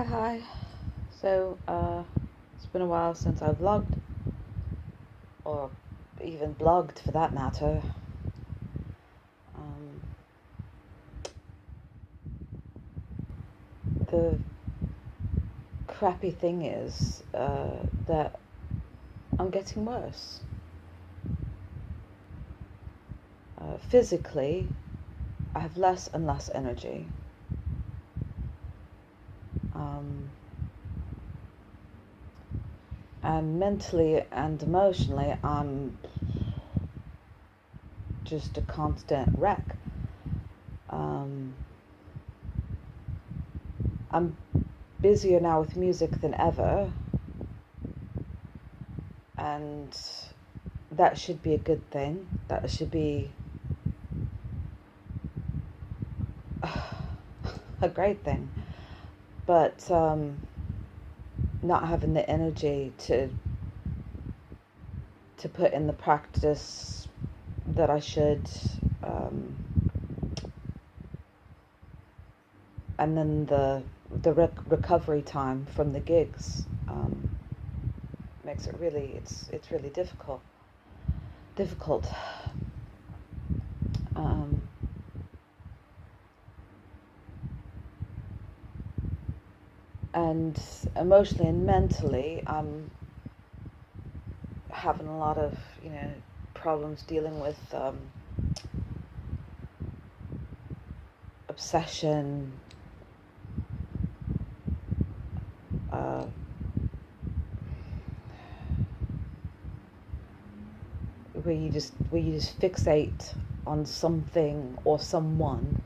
Hi. It's been a while since I vlogged, or even blogged for that matter. Um, the crappy thing is that I'm getting worse. Physically, I have less and less energy. Um, and mentally and emotionally, I'm just a constant wreck. Um, I'm busier now with music than ever, and that should be a good thing. That should be a great thing. But not having the energy to put in the practice that I should, um, and then the recovery time from the gigs makes it really it's really difficult. Um, and emotionally and mentally, I'm having a lot of problems dealing with obsession, uh, where you just fixate on something or someone.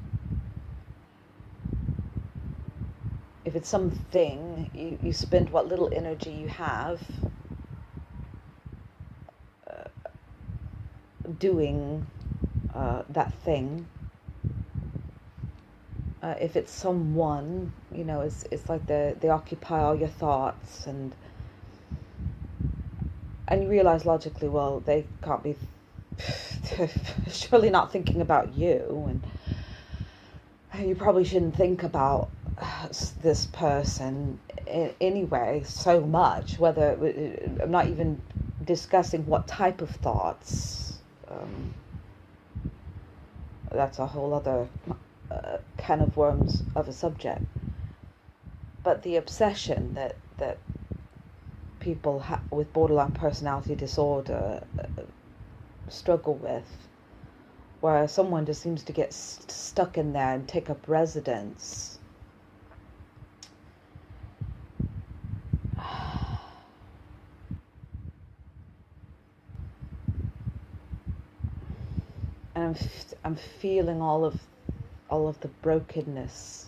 If it's something, you spend what little energy you have uh, doing that thing. If it's someone, it's like they occupy all your thoughts, and you realize logically, well, they can't be surely not thinking about you, and you probably shouldn't think about this person anyway so much. Whether I'm not even discussing what type of thoughts. That's a whole other can of worms of a subject. But the obsession that people with borderline personality disorder struggle with, where someone just seems to get stuck in there and take up residence. And I'm feeling all of the brokenness,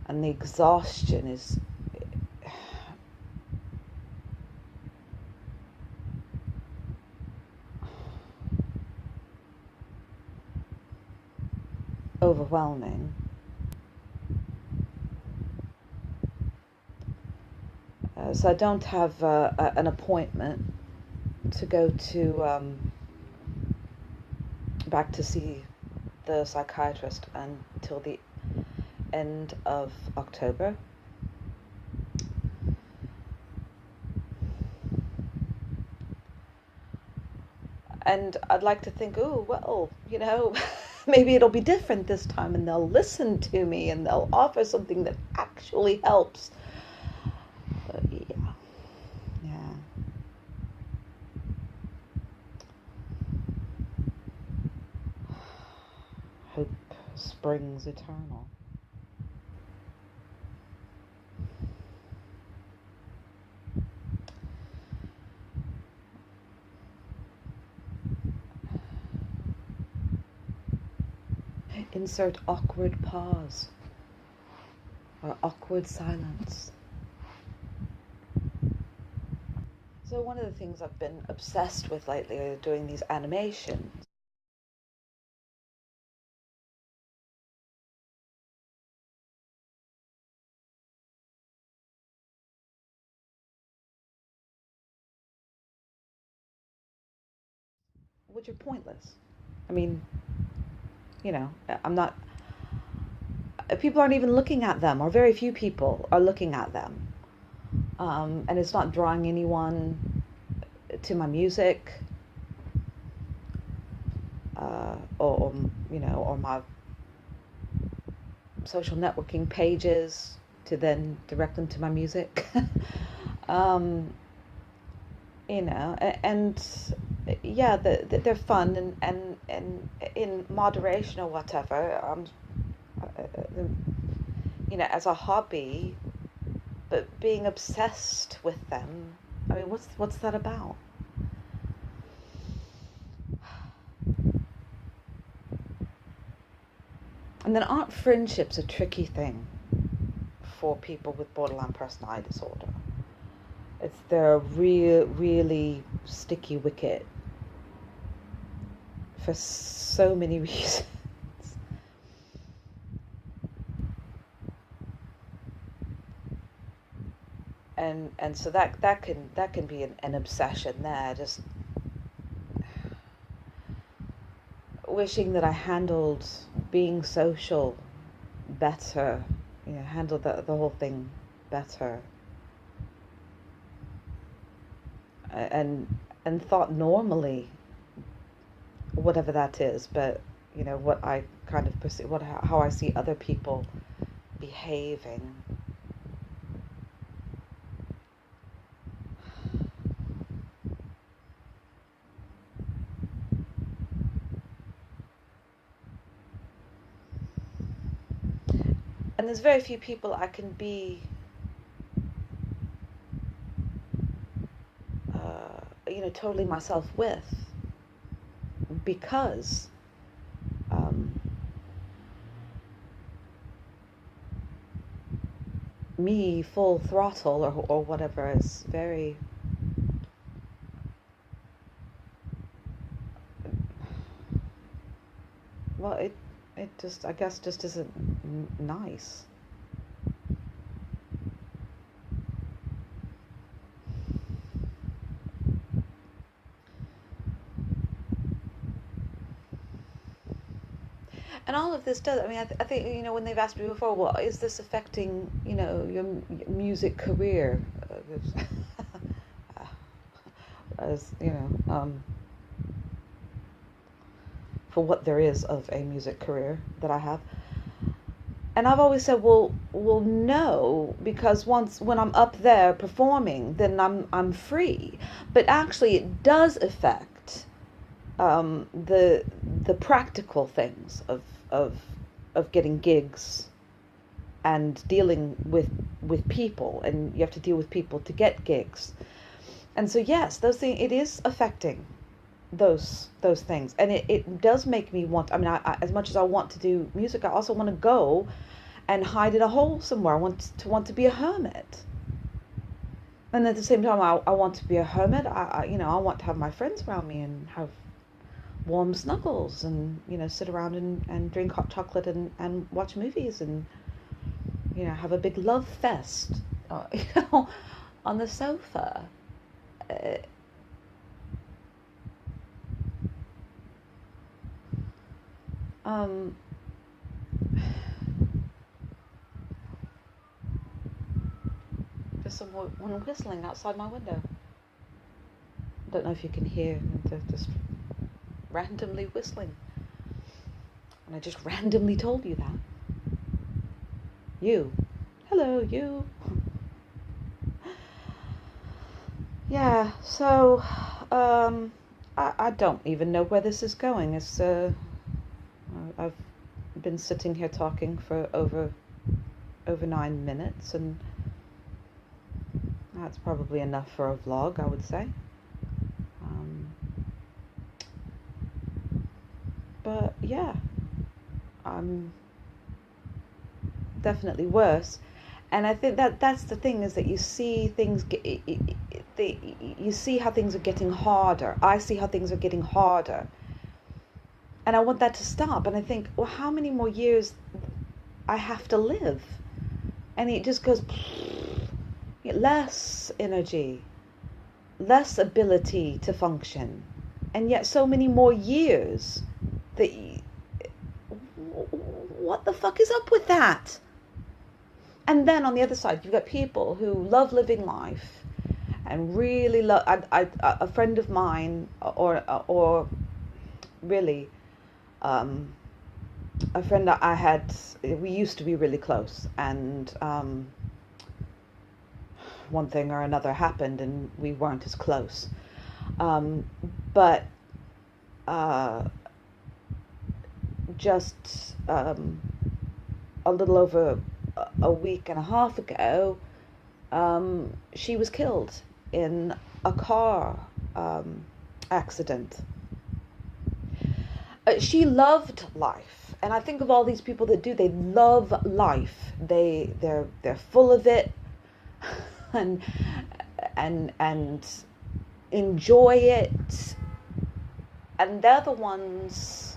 and the exhaustion is overwhelming. So I don't have an appointment to go to back to see the psychiatrist until the end of October. And I'd like to think, oh, well, maybe it'll be different this time, and they'll listen to me and they'll offer something that actually helps. But yeah. Hope springs eternal. Insert awkward pause or awkward silence. So one of the things I've been obsessed with lately are doing these animations. Which are pointless. I mean, I'm not. people aren't even looking at them, or very few people are looking at them. And it's not drawing anyone to my music, or or my social networking pages to then direct them to my music. um, and yeah, they're fun and in moderation or whatever. As a hobby, but being obsessed with them, I mean, what's that about? And then aren't friendships a tricky thing for people with borderline personality disorder? They're really sticky wicket for so many reasons. And so that can be an obsession there, just wishing that I handled being social better, handled the whole thing better, and thought normally, whatever that is, but what I kind of perceive, how I see other people behaving. And there's very few people I can be, totally myself with, because me full throttle or whatever is very, well, it just, I guess, just isn't nice. And all of this does, I mean, I think, when they've asked me before, well, is this affecting, your music career? As, for what there is of a music career that I have. And I've always said, well, no, because when I'm up there performing, then I'm free. But actually, it does affect the practical things of getting gigs and dealing with people, and you have to deal with people to get gigs. And so yes, those things, it is affecting those things, and it does make me want, I mean, I as much as I want to do music, I also want to go and hide in a hole somewhere. I want to be a hermit. And at the same time, I want to be a hermit. I want to have my friends around me and have warm snuggles and, sit around and drink hot chocolate and watch movies and, have a big love fest, on the sofa. There's someone whistling outside my window. I don't know if you can hear. They're just randomly whistling. And I just randomly told you that. You. Hello, you. Yeah, so I don't even know where this is going. It's I've been sitting here talking for over 9 minutes, and that's probably enough for a vlog, I would say. But yeah, I'm definitely worse. And I think that's the thing, is that you see things you see how things are getting harder. I see how things are getting harder. And I want that to stop. And I think, well, how many more years I have to live? And it just goes, less energy, less ability to function. And yet so many more years that, what the fuck is up with that? And then on the other side, you've got people who love living life and really love. A friend of mine, or really, a friend that I had, we used to be really close, and one thing or another happened, and we weren't as close. But just a little over a week and a half ago, she was killed in a car accident. She loved life, and I think of all these people that do. They love life. They're full of it, and enjoy it, and they're the ones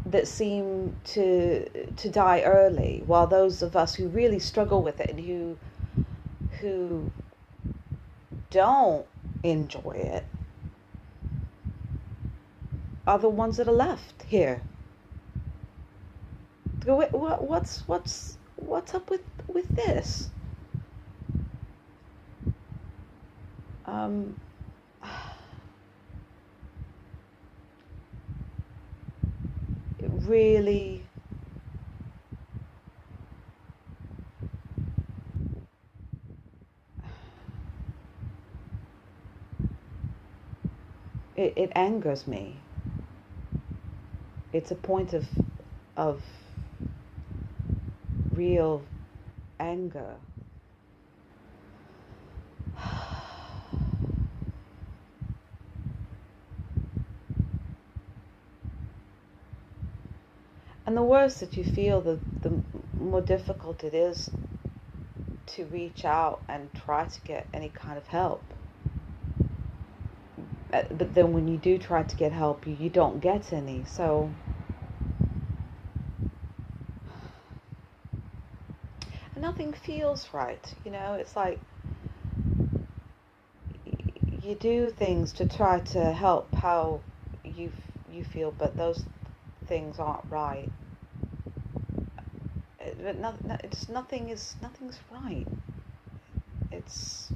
that seem to die early, while those of us who really struggle with it and who don't enjoy it are the ones that are left here. What's up with this? It really it angers me. It's a point of real anger. And the worse that you feel, the more difficult it is to reach out and try to get any kind of help. But then when you do try to get help, you don't get any. So nothing feels right, it's like you do things to try to help how you feel, but those things aren't right. But nothing's right. It's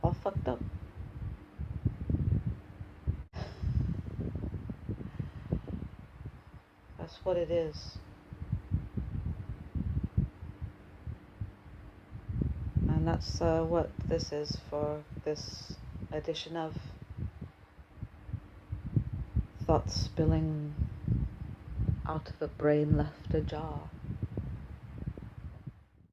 all fucked up. That's what it is. And that's what this is for this edition of Thoughts Spilling Out of a Brain Left Ajar.